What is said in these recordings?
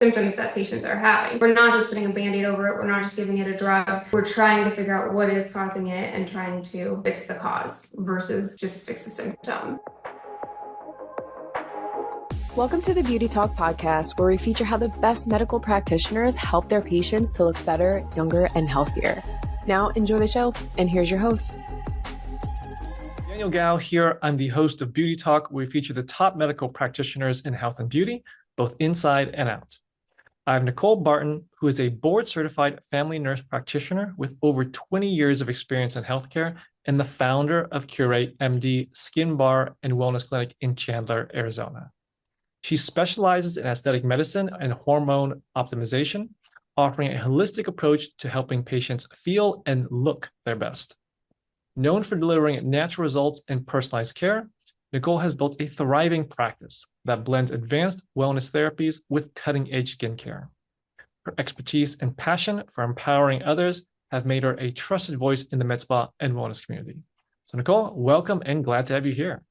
symptoms that patients are having. We're not just putting a Band-Aid over it. We're not just giving it a drug. We're trying to figure out what is causing it and trying to fix the cause versus just fix the symptom. Welcome to the Beauty Talk podcast, where we feature how the best medical practitioners help their patients to look better, younger, and healthier. Now, enjoy the show, and here's your host. Daniel Gao here. I'm the host of Beauty Talk, where we feature the top medical practitioners in health and beauty, both inside and out. I have Nichole Barton, who is a board-certified family nurse practitioner with over 20 years of experience in healthcare and the founder of Curate MD Skin Bar and Wellness Clinic in Chandler, Arizona. She specializes in aesthetic medicine and hormone optimization, offering a holistic approach to helping patients feel and look their best. Known for delivering natural results and personalized care, Nichole has built a thriving practice that blends advanced wellness therapies with cutting-edge skincare. Her expertise and passion for empowering others have made her a trusted voice in the med spa and wellness community. So Nichole, welcome and glad to have you here.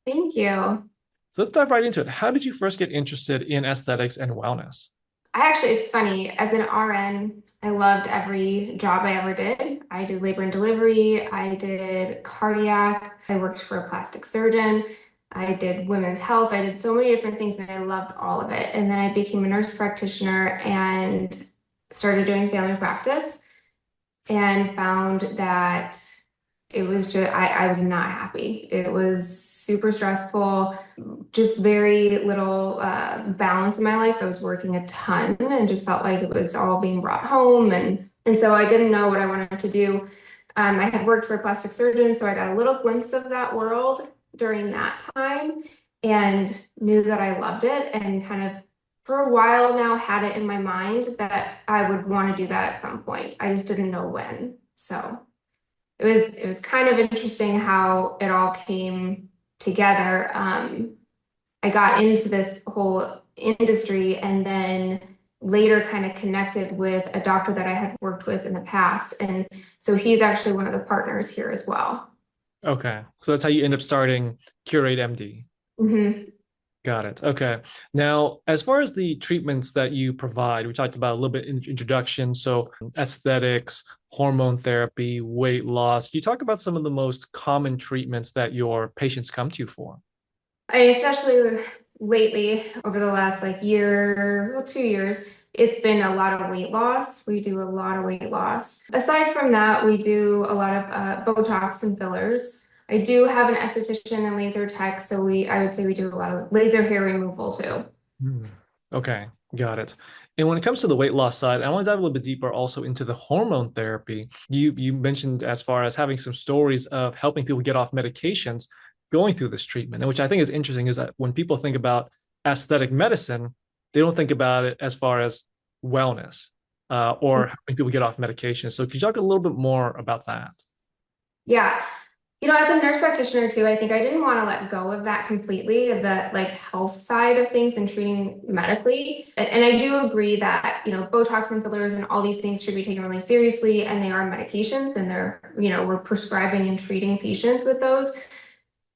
Thank you. So let's dive right into it. How did you first get interested in aesthetics and wellness? It's funny, as an RN, I loved every job I ever did. I did labor and delivery, I did cardiac, I worked for a plastic surgeon, I did women's health, I did so many different things and I loved all of it. And then I became a nurse practitioner and started doing family practice and found that it was just, I was not happy. It was super stressful, just very little balance in my life. I was working a ton and just felt like it was all being brought home. And so I didn't know what I wanted to do. I had worked for a plastic surgeon, so I got a little glimpse of that world during that time and knew that I loved it, and kind of for a while now had it in my mind that I would want to do that at some point. I just didn't know when. So it was kind of interesting how it all came together. I got into this whole industry and then later kind of connected with a doctor that I had worked with in the past. And so he's actually one of the partners here as well. Okay. So that's how you end up starting Curate MD. Mm-hmm. Got it. Okay. Now, as far as the treatments that you provide, we talked about a little bit in introduction. So aesthetics, hormone therapy, weight loss. Can you talk about some of the most common treatments that your patients come to you for? Especially lately, over the last year, well, 2 years, it's been a lot of weight loss. We do a lot of weight loss. Aside from that, we do a lot of Botox and fillers. I do have an esthetician and laser tech, so I would say we do a lot of laser hair removal too. Okay, got it. And when it comes to the weight loss side, I want to dive a little bit deeper also into the hormone therapy. You mentioned as far as having some stories of helping people get off medications going through this treatment, and which I think is interesting is that when people think about aesthetic medicine, they don't think about it as far as wellness or helping people get off medications. So could you talk a little bit more about that? Yeah. As a nurse practitioner too, I think I didn't want to let go of that completely, of the health side of things and treating medically. And I do agree that, Botox and fillers and all these things should be taken really seriously, and they are medications and they're, we're prescribing and treating patients with those.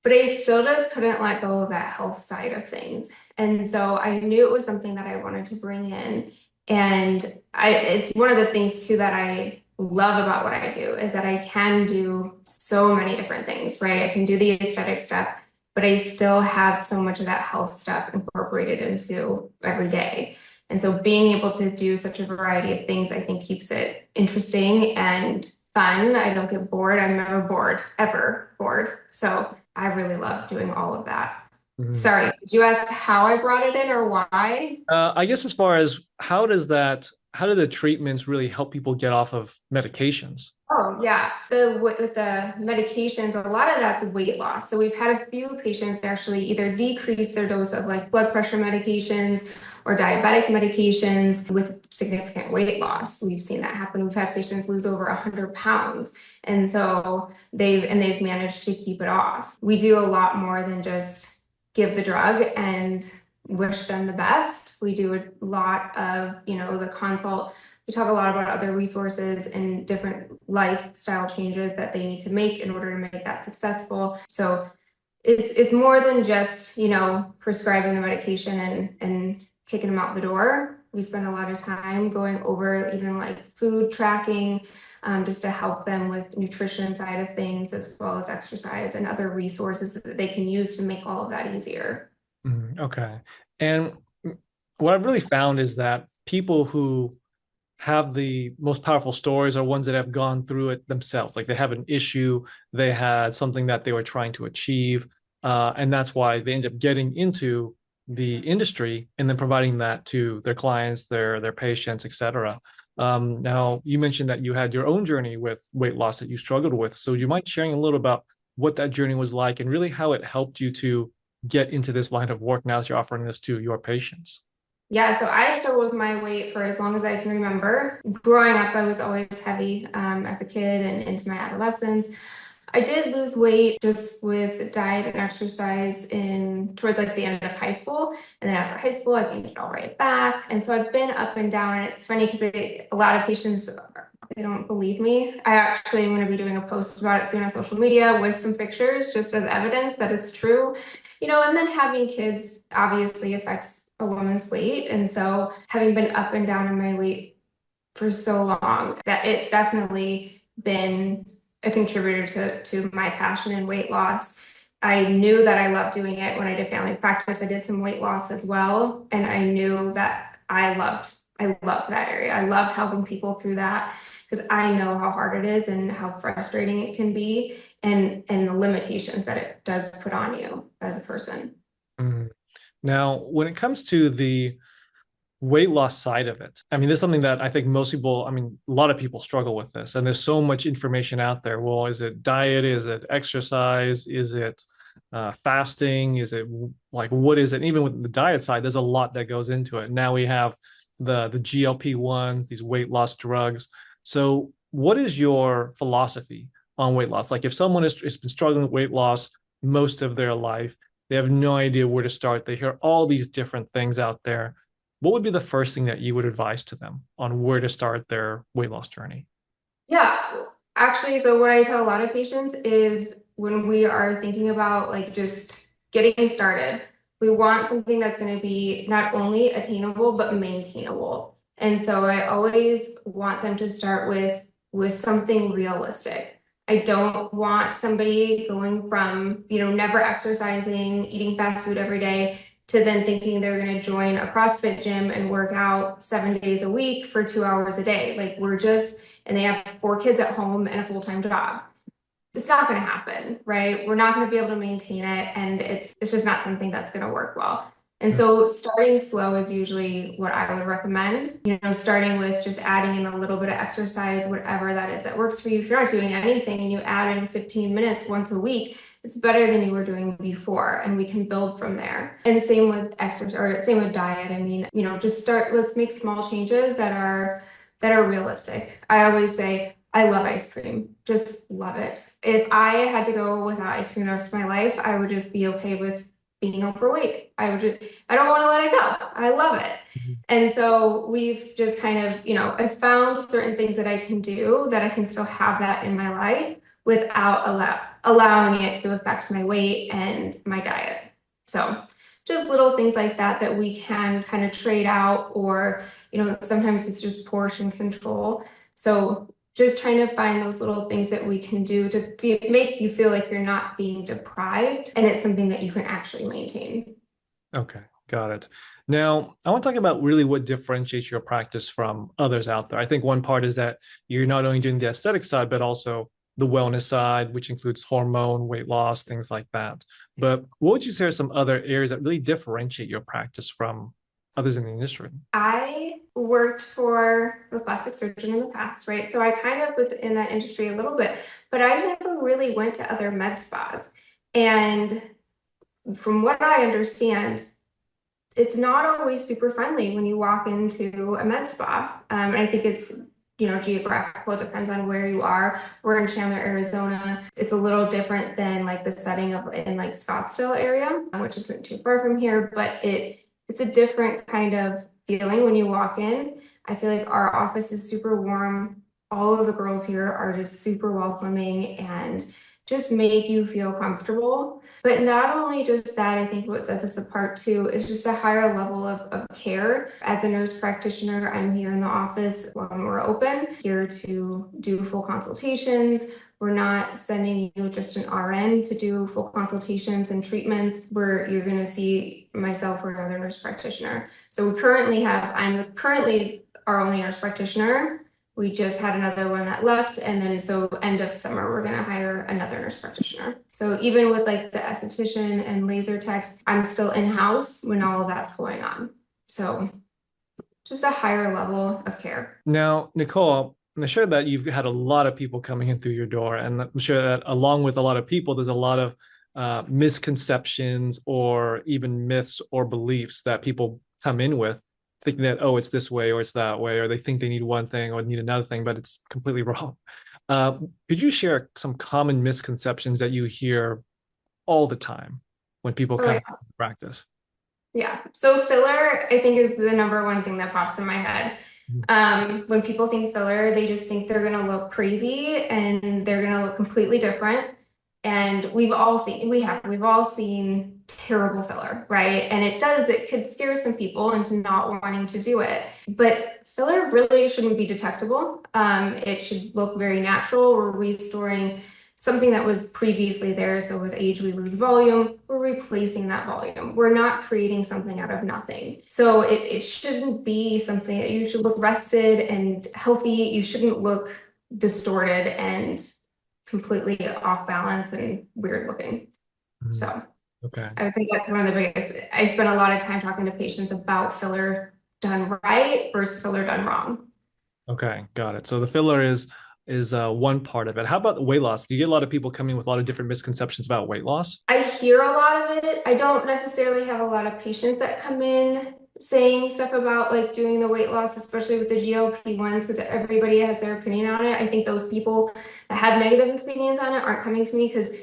But I still just couldn't let go of that health side of things. And so I knew it was something that I wanted to bring in. And it's one of the things too that I love about what I do is that I can do so many different things, right? I can do the aesthetic stuff, but I still have so much of that health stuff incorporated into every day. And so being able to do such a variety of things, I think keeps it interesting and fun. I don't get bored. I'm never bored, ever bored. So I really love doing all of that. Mm-hmm. Sorry, did you ask how I brought it in or why? I guess as far as how do the treatments really help people get off of medications? Oh, yeah. With the medications, a lot of that's weight loss. So we've had a few patients actually either decrease their dose of blood pressure medications or diabetic medications with significant weight loss. We've seen that happen. We've had patients lose over 100 pounds. And so they've managed to keep it off. We do a lot more than just give the drug and wish them the best. We do a lot of, the consult. We talk a lot about other resources and different lifestyle changes that they need to make in order to make that successful. So it's more than just, prescribing the medication and kicking them out the door. We spend a lot of time going over even like food tracking, just to help them with nutrition side of things, as well as exercise and other resources that they can use to make all of that easier. Okay. And what I've really found is that people who have the most powerful stories are ones that have gone through it themselves. Like they have an issue, they had something that they were trying to achieve, and that's why they end up getting into the industry and then providing that to their clients, their patients, etc. Now, you mentioned that you had your own journey with weight loss that you struggled with. So, do you mind sharing a little about what that journey was like and really how it helped you to get into this line of work now that you're offering this to your patients? Yeah, so I struggled with my weight for as long as I can remember. Growing up, I was always heavy as a kid and into my adolescence. I did lose weight just with diet and exercise in towards like the end of high school. And then after high school, I gained it all right back. And so I've been up and down. And it's funny because a lot of patients, they don't believe me. I actually am going to be doing a post about it soon on social media with some pictures just as evidence that it's true. And then having kids obviously affects a woman's weight. And so having been up and down in my weight for so long, that it's definitely been a contributor to my passion in weight loss. I knew that I loved doing it when I did family practice. I did some weight loss as well. And I knew that I loved that area. I loved helping people through that because I know how hard it is and how frustrating it can be and the limitations that it does put on you as a person. Mm. Now, when it comes to the weight loss side of it, I mean, this is something that I think most people, I mean, a lot of people struggle with this, and there's so much information out there. Well, is it diet? Is it exercise? Is it fasting? Is it like what is it? And even with the diet side, there's a lot that goes into it. Now we have the GLP-1s, these weight loss drugs. So, what is your philosophy on weight loss? Like, if someone has been struggling with weight loss most of their life, they have no idea where to start. They hear all these different things out there. What would be the first thing that you would advise to them on where to start their weight loss journey? Yeah, actually, so what I tell a lot of patients is when we are thinking about like just getting started, we want something that's going to be not only attainable but maintainable. And so I always want them to start with something realistic. I don't want somebody going from, never exercising, eating fast food every day to then thinking they're going to join a CrossFit gym and work out 7 days a week for 2 hours a day. Like and they have 4 kids at home and a full-time job. It's not going to happen, right? We're not going to be able to maintain it, and it's just not something that's going to work well. And so starting slow is usually what I would recommend. Starting with just adding in a little bit of exercise, whatever that is that works for you. If you're not doing anything and you add in 15 minutes once a week, it's better than you were doing before, and we can build from there. And same with exercise or same with diet. I mean, just let's make small changes that are realistic. I always say, I love ice cream, just love it. If I had to go without ice cream the rest of my life, I would just be okay with being overweight. I don't want to let it go. I love it. Mhm. And so we've just kind of, I've found certain things that I can do that I can still have that in my life without allowing it to affect my weight and my diet. So just little things like that we can kind of trade out, or sometimes it's just portion control. So just trying to find those little things that we can do to make you feel like you're not being deprived and it's something that you can actually maintain. Okay, got it. Now, I want to talk about really what differentiates your practice from others out there. I think one part is that you're not only doing the aesthetic side, but also the wellness side, which includes hormone, weight loss, things like that. But what would you say are some other areas that really differentiate your practice from others in the industry? I worked for the plastic surgeon in the past, right? So I kind of was in that industry a little bit, but I never really went to other med spas. And from what I understand, it's not always super friendly when you walk into a med spa. And I think it's, geographical. It depends on where you are. We're in Chandler, Arizona. It's a little different than like the setting of in like Scottsdale area, which isn't too far from here, but it's a different kind of feeling when you walk in. I feel like our office is super warm. All of the girls here are just super welcoming, and just make you feel comfortable. But not only just that, I think what sets us apart too is just a higher level of care. As a nurse practitioner, I'm here in the office when we're open, here to do full consultations. We're not sending you just an RN to do full consultations and treatments where you're going to see myself or another nurse practitioner. So I'm currently our only nurse practitioner. We just had another one that left, and then so end of summer, we're gonna hire another nurse practitioner. So even with like the esthetician and laser techs, I'm still in-house when all of that's going on. So just a higher level of care. Now, Nichole, I'm sure that you've had a lot of people coming in through your door, and I'm sure that along with a lot of people, there's a lot of misconceptions or even myths or beliefs that people come in with, thinking that, oh, it's this way or it's that way, or they think they need one thing or need another thing, but it's completely wrong. Could you share some common misconceptions that you hear all the time when people Oh come yeah. to practice? Yeah. So filler, I think, is the number one thing that pops in my head. When people think filler, they just think they're gonna look crazy and they're gonna look completely different. And we've all seen terrible filler, right? And it could scare some people into not wanting to do it. But filler really shouldn't be detectable. It should look very natural. We're restoring something that was previously there. So with age, we lose volume. We're replacing that volume. We're not creating something out of nothing. So it shouldn't be something that you should look rested and healthy. You shouldn't look distorted and completely off balance and weird looking. So Okay. I would think that's one of the biggest. I spend a lot of time talking to patients about filler done right versus filler done wrong. Okay, got it. So the filler is one part of it. How about the weight loss? Do you get a lot of people coming with a lot of different misconceptions about weight loss? I hear a lot of it. I don't necessarily have a lot of patients that come in saying stuff about like doing the weight loss, especially with the GLP-1s, because everybody has their opinion on it. I think those people that have negative opinions on it aren't coming to me because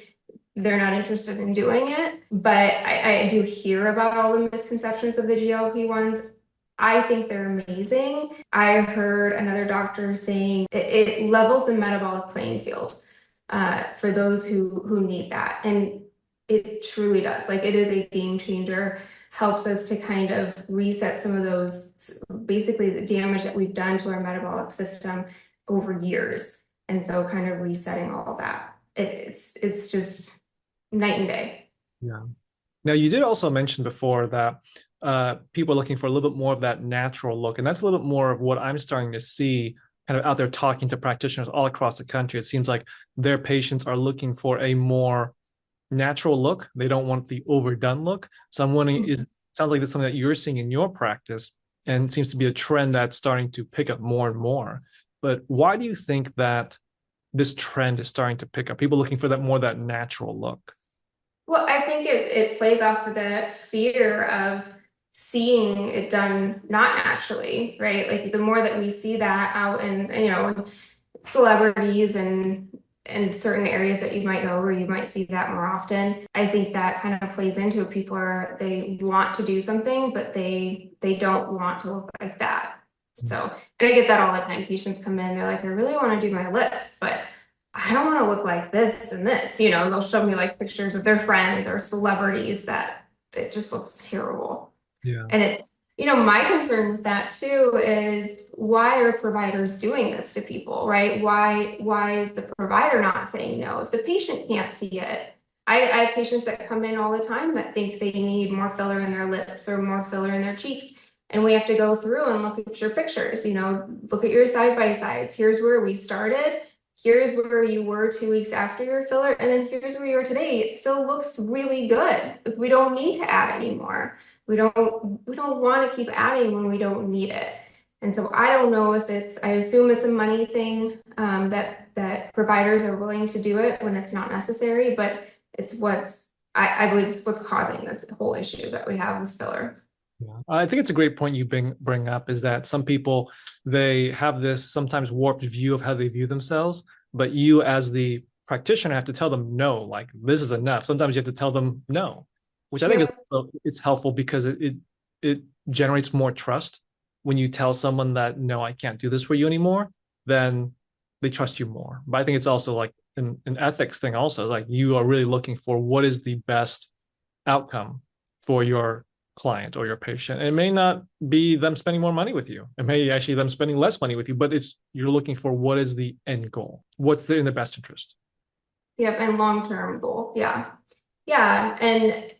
they're not interested in doing it. But I do hear about all the misconceptions of the GLP-1s. I think they're amazing. I heard another doctor saying it levels the metabolic playing field for those who need that. And it truly does. Like it is a game changer, helps us to kind of reset some of those, basically the damage that we've done to our metabolic system over years. And so kind of resetting all that. It's just night and day. Yeah. Now, you did also mention before that people are looking for a little bit more of that natural look. And that's a little bit more of what I'm starting to see kind of out there talking to practitioners all across the country. It seems like their patients are looking for a more natural look. They don't want the overdone look. So I'm wondering, it sounds like that's something that you're seeing in your practice and seems to be a trend that's starting to pick up more and more. But why do you think that this trend is starting to pick up? People looking for that natural look. Well, I think it plays off of the fear of seeing it done not naturally, right? Like the more that we see that out in, celebrities and certain areas that you might know where you might see that more often. I think that kind of plays into it. They want to do something, but they don't want to look like that. So, and I get that all the time. Patients come in, they're like, I really want to do my lips, but I don't want to look like this and this, they'll show me like pictures of their friends or celebrities that it just looks terrible. Yeah. And my concern with that too is why are providers doing this to people, right? Why is the provider not saying no? If the patient can't see it, I have patients that come in all the time that think they need more filler in their lips or more filler in their cheeks. And we have to go through and look at your pictures, look at your side by sides. Here's where we started. Here's where you were 2 weeks after your filler. And then here's where you are today. It still looks really good. We don't need to add anymore. We don't want to keep adding when we don't need it. And so I don't know if I assume it's a money thing, that providers are willing to do it when it's not necessary, but I believe it's what's causing this whole issue that we have with filler. Yeah. I think it's a great point you bring up is that some people, they have this sometimes warped view of how they view themselves, but you as the practitioner have to tell them no, like this is enough. Sometimes you have to tell them no, which I think it's helpful because it generates more trust when you tell someone that no, I can't do this for you anymore, then they trust you more. But I think it's also like an ethics thing also. Like you are really looking for what is the best outcome for your client or your patient. It may not be them spending more money with you. It may actually them spending less money with you, but it's you're looking for what is the end goal? What's in the best interest? Yep, and long-term goal. Yeah. Yeah. And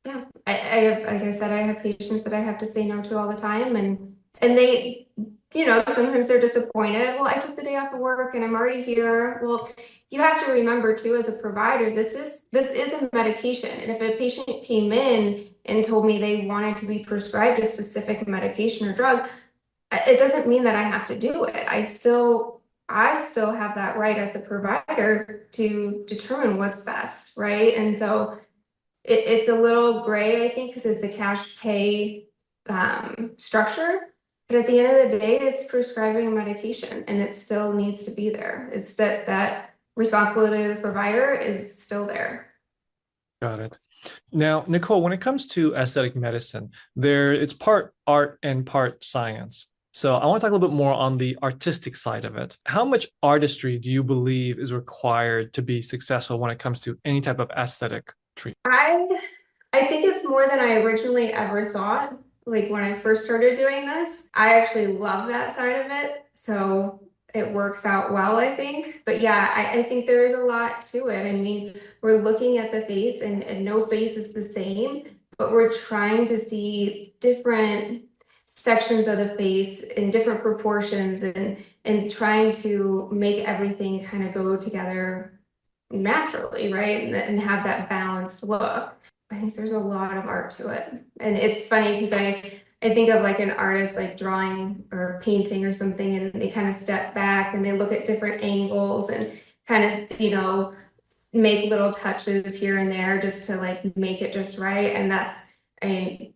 yeah, I have, like I said, I have patients that I have to say no to all the time, and they, sometimes they're disappointed. Well, I took the day off of work and I'm already here. Well, you have to remember too, as a provider, this is a medication, and if a patient came in and told me they wanted to be prescribed a specific medication or drug, it doesn't mean that I have to do it. I still have that right as the provider to determine what's best, right? And so it's a little gray, I think, because it's a cash pay structure. But at the end of the day, it's prescribing a medication, and it still needs to be there. It's that responsibility of the provider is still there. Got it. Now, Nichole, when it comes to aesthetic medicine, it's part art and part science. So I want to talk a little bit more on the artistic side of it. How much artistry do you believe is required to be successful when it comes to any type of aesthetic treatment? I think it's more than I originally ever thought. Like when I first started doing this, I actually love that side of it. So it works out well, I think. But yeah, I think there is a lot to it. I mean, we're looking at the face, and no face is the same, but we're trying to see different sections of the face in different proportions, and trying to make everything kind of go together naturally, right? And have that balanced look. I think there's a lot of art to it. And it's funny because I think of like an artist like drawing or painting or something, and they kind of step back and they look at different angles and kind of, make little touches here and there just to like make it just right. And I mean,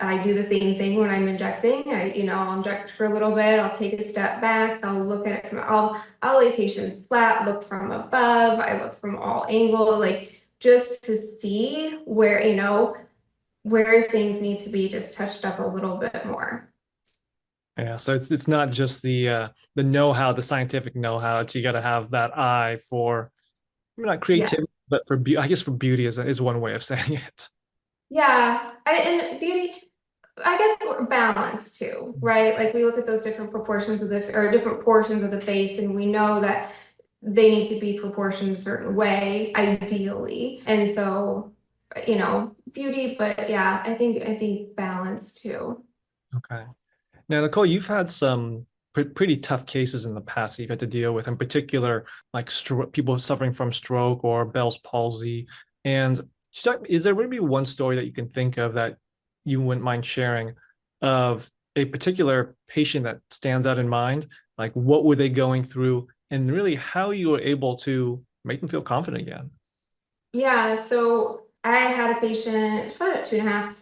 I do the same thing when I'm injecting. I'll inject for a little bit. I'll take a step back. I'll look at it I'll lay patients flat, look from above. I look from all angles, like just to see where things need to be just touched up a little bit more. Yeah, so it's not just the know-how, the scientific know-how. That you got to have that eye for maybe not Yes. creativity, but for beauty. I guess for beauty is one way of saying it. Yeah. And beauty, I guess we're balanced too, right? Like we look at those different proportions of or different portions of the face, and we know that they need to be proportioned a certain way, ideally. And so, beauty, but yeah, I think balance too. Okay. Now, Nichole, you've had some pretty tough cases in the past that you've had to deal with, in particular, like people suffering from stroke or Bell's palsy. And is there maybe one story that you can think of that you wouldn't mind sharing of a particular patient that stands out in mind? Like, what were they going through, and really how you were able to make them feel confident again? Yeah, so I had a patient about 2.5,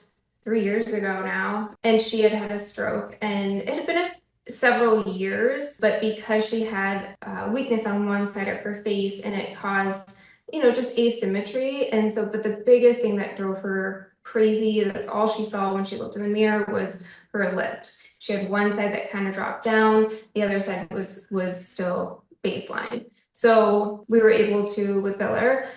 3 years ago now, and she had had a stroke, and it had been several years, but because she had weakness on one side of her face, and it caused, just asymmetry. And so, but the biggest thing that drove her crazy, that's all she saw when she looked in the mirror, was her lips. She had one side that kind of dropped down, the other side was still baseline. So we were able to, with filler,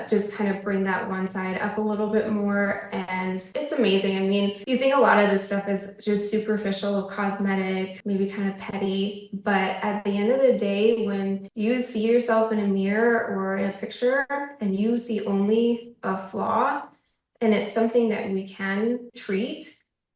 just kind of bring that one side up a little bit more. And it's amazing. I mean, you think a lot of this stuff is just superficial, cosmetic, maybe kind of petty. But at the end of the day, when you see yourself in a mirror or in a picture and you see only a flaw, and it's something that we can treat,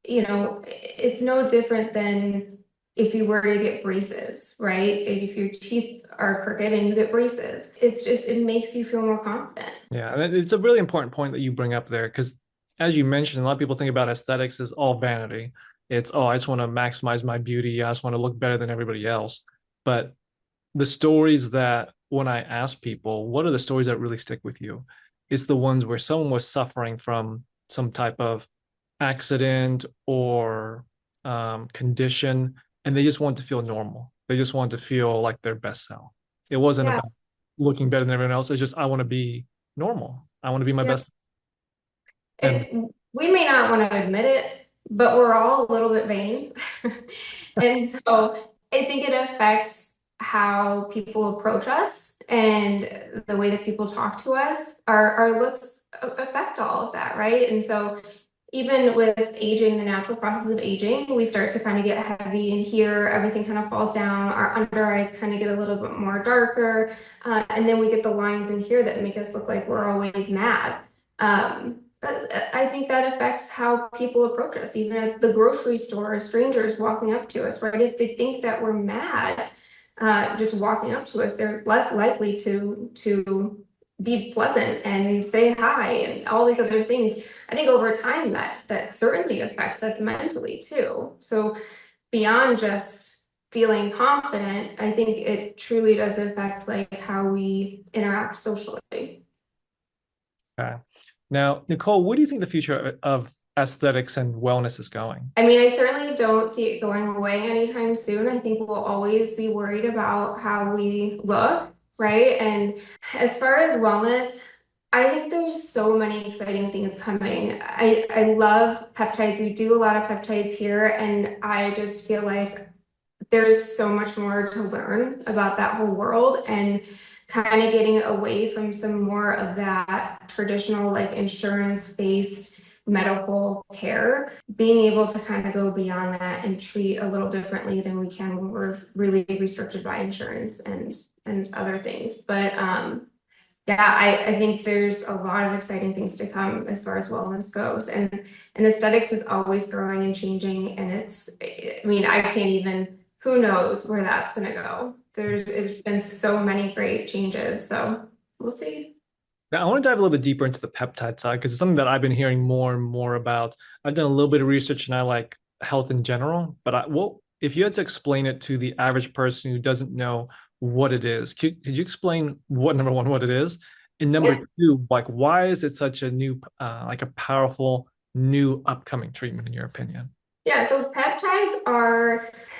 it's no different than if you were to get braces, right? If your teeth are crooked and you get braces, it makes you feel more confident. Yeah, and it's a really important point that you bring up there because, as you mentioned, a lot of people think about aesthetics as all vanity. It's, oh, I just want to maximize my beauty. I just want to look better than everybody else. But the stories that when I ask people, what are the stories that really stick with you? It's the ones where someone was suffering from some type of accident or condition, and they just want to feel normal. They just want to feel like their best self. It wasn't Yeah, about looking better than everyone else. It's just I want to be normal. I want to be my yeah. best. And We may not want to admit it, but we're all a little bit vain. And so I think it affects how people approach us and the way that people talk to us, our looks affect all of that, right? And so even with aging, the natural process of aging, we start to kind of get heavy in here, everything kind of falls down, our under eyes kind of get a little bit more darker, and then we get the lines in here that make us look like we're always mad. But I think that affects how people approach us, even at the grocery store, strangers walking up to us, right? If they think that we're mad, just walking up to us, they're less likely to be pleasant and say hi and all these other things. I think over time that certainly affects us mentally too. So beyond just feeling confident, I think it truly does affect like how we interact socially. Okay. Now, Nichole, what do you think the future of aesthetics and wellness is going? I mean, I certainly don't see it going away anytime soon. I think we'll always be worried about how we look, right? And as far as wellness, I think there's so many exciting things coming. I love peptides. We do a lot of peptides here, and I just feel like there's so much more to learn about that whole world and kind of getting away from some more of that traditional like insurance-based medical care, being able to kind of go beyond that and treat a little differently than we can when we're really restricted by insurance and other things. But yeah, I think there's a lot of exciting things to come as far as wellness goes. And aesthetics is always growing and changing. And I mean, I can't even, who knows where that's going to go. It's been so many great changes. So we'll see. Now, I want to dive a little bit deeper into the peptide side because it's something that I've been hearing more and more about. I've done a little bit of research and I like health in general, but if you had to explain it to the average person who doesn't know what it is, could you explain number one, what it is? And number two, like why is it such a new, like a powerful new upcoming treatment in your opinion? Yeah, so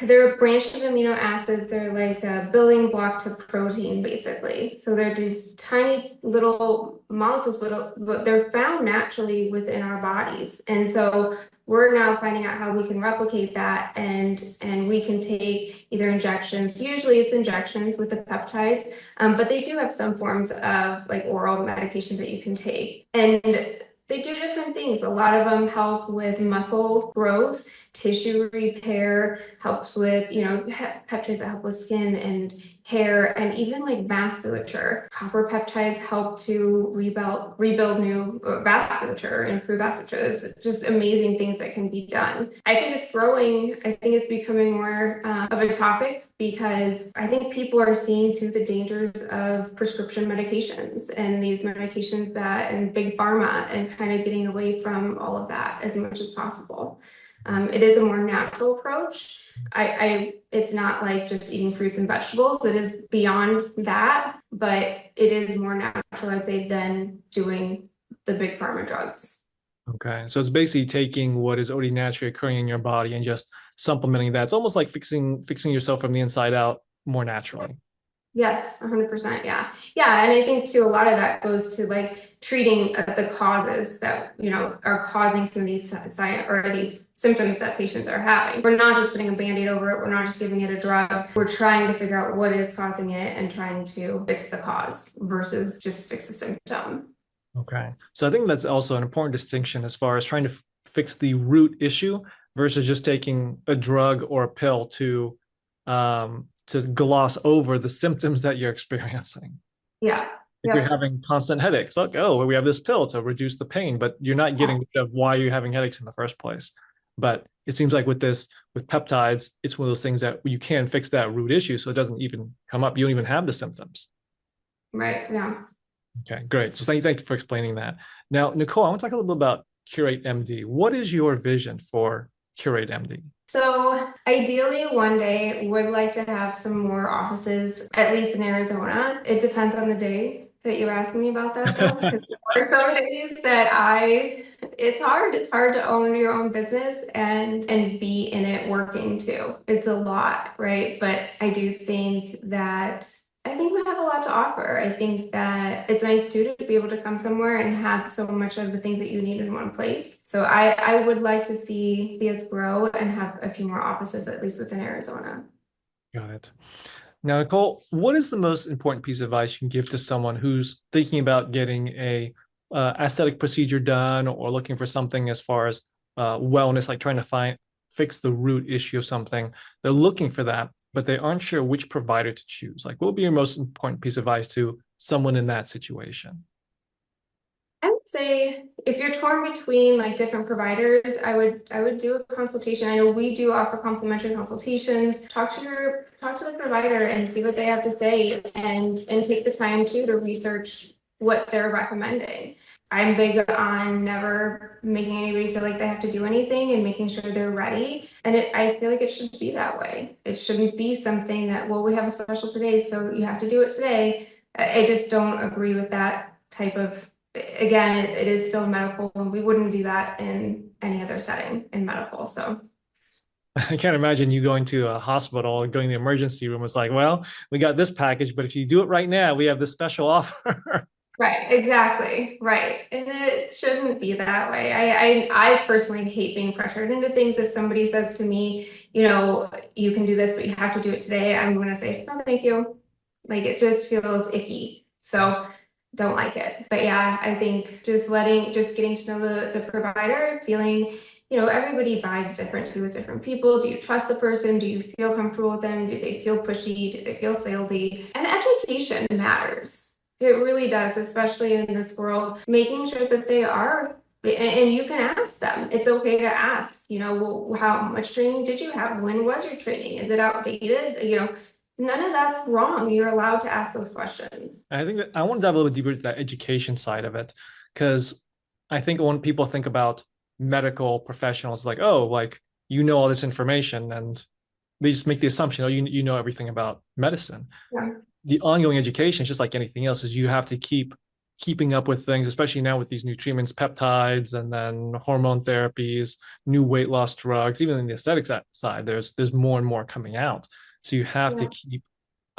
they're branched amino acids. They're like a building block to protein, basically. So they're these tiny little molecules, but they're found naturally within our bodies. And so we're now finding out how we can replicate that and we can take either injections. Usually it's injections with the peptides, but they do have some forms of like oral medications that you can take. And they do different things. A lot of them help with muscle growth, tissue repair, helps with, peptides that help with skin and hair, and even like vasculature. Copper peptides help to rebuild new vasculature, improve vasculature. It's just amazing things that can be done. I think it's growing. I think it's becoming more of a topic because I think people are seeing too the dangers of prescription medications and these medications and big pharma and kind of getting away from all of that as much as possible. It is a more natural approach. It's not like just eating fruits and vegetables. It is beyond that, but it is more natural, I'd say, than doing the big pharma drugs. Okay, so it's basically taking what is already naturally occurring in your body and just supplementing that. It's almost like fixing yourself from the inside out more naturally. Yes, 100%. Yeah. Yeah. And I think too, a lot of that goes to like treating the causes that, are causing some of these these symptoms that patients are having. We're not just putting a Band-Aid over it. We're not just giving it a drug. We're trying to figure out what is causing it and trying to fix the cause versus just fix the symptom. Okay. So I think that's also an important distinction as far as trying to fix the root issue versus just taking a drug or a pill to gloss over the symptoms that you're experiencing. Yeah. If you're having constant headaches, like, oh, we have this pill to reduce the pain, but you're not getting rid of why you're having headaches in the first place. But it seems like with peptides, it's one of those things that you can fix that root issue so it doesn't even come up. You don't even have the symptoms. Right. Yeah. Okay, great. So thank you for explaining that. Now, Nichole, I want to talk a little bit about Curate MD. What is your vision for Curate MD? So ideally, one day would like to have some more offices, at least in Arizona. It depends on the day that you're asking me about that, though. Because there are some days that it's hard. It's hard to own your own business and be in it working too. It's a lot, right? But I do think that I think we have a lot to offer. I think that it's nice too to be able to come somewhere and have so much of the things that you need in one place. So I would like to see it grow and have a few more offices, at least within Arizona. Got it. Now, Nichole, what is the most important piece of advice you can give to someone who's thinking about getting a aesthetic procedure done or looking for something as far as wellness, like trying to fix the root issue of something? They're looking for that, but they aren't sure which provider to choose. Like, what would be your most important piece of advice to someone in that situation? I would say if you're torn between like different providers, I would do a consultation. I know we do offer complimentary consultations. Talk to the provider and see what they have to say and take the time too to research what they're recommending. I'm big on never making anybody feel like they have to do anything and making sure they're ready. And I feel like it should be that way. It shouldn't be something that, well, we have a special today, so you have to do it today. I just don't agree with that type of, again, it is still medical, and we wouldn't do that in any other setting in medical. So I can't imagine you going to a hospital and going to the emergency room. It's like, well, we got this package, but if you do it right now, we have this special offer. right, exactly, right. And it shouldn't be that way. I personally hate being pressured into things. If somebody says to me, you can do this, but you have to do it today, I'm gonna say, no, thank you. Like, it just feels icky. So don't like it. But yeah, I think just getting to know the provider, feeling, everybody vibes different too with different people. Do you trust the person? Do you feel comfortable with them? Do they feel pushy? Do they feel salesy? And education matters. It really does, especially in this world, making sure that they are, and you can ask them. It's okay to ask, well, how much training did you have? When was your training? Is it outdated? None of that's wrong. You're allowed to ask those questions. I think that I want to dive a little bit deeper into that education side of it, because I think when people think about medical professionals, like, oh, like, all this information, and they just make the assumption, oh, you know everything about medicine. Yeah. The ongoing education is just like anything else, is you have to keeping up with things, especially now with these new treatments, peptides, and then hormone therapies, new weight loss drugs. Even in the aesthetics side, there's more and more coming out. So you have to keep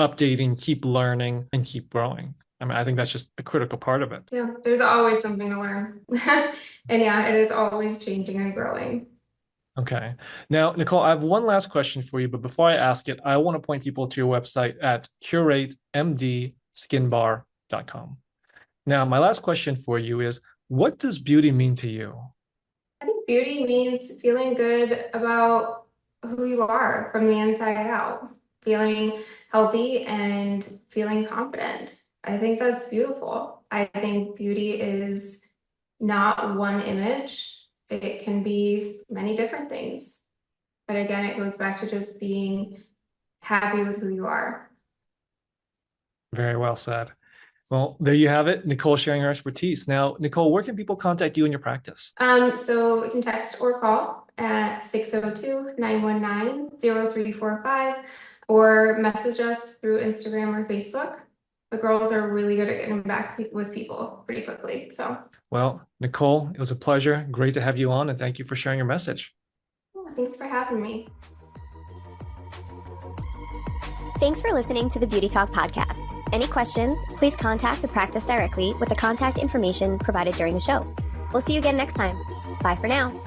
updating, keep learning, and keep growing. I mean, I think that's just a critical part of it. Yeah, there's always something to learn. And yeah, it is always changing and growing. Okay. Now, Nichole, I have one last question for you, but before I ask it, I want to point people to your website at curatemdskinbar.com. Now, my last question for you is, what does beauty mean to you? I think beauty means feeling good about who you are from the inside out, feeling healthy and feeling confident. I think that's beautiful. I think beauty is not one image. It can be many different things. But again, it goes back to just being happy with who you are. Very well said. Well, there you have it, Nichole sharing her expertise. Now, Nichole, where can people contact you in your practice? So you can text or call at 602-919-0345 or message us through Instagram or Facebook. The girls are really good at getting back with people pretty quickly. So, well, Nichole, it was a pleasure. Great to have you on, and thank you for sharing your message. thanks for having me. Thanks for listening to the Beauty Talk podcast. Any questions, please contact the practice directly with the contact information provided during the show. We'll see you again next time. Bye for now.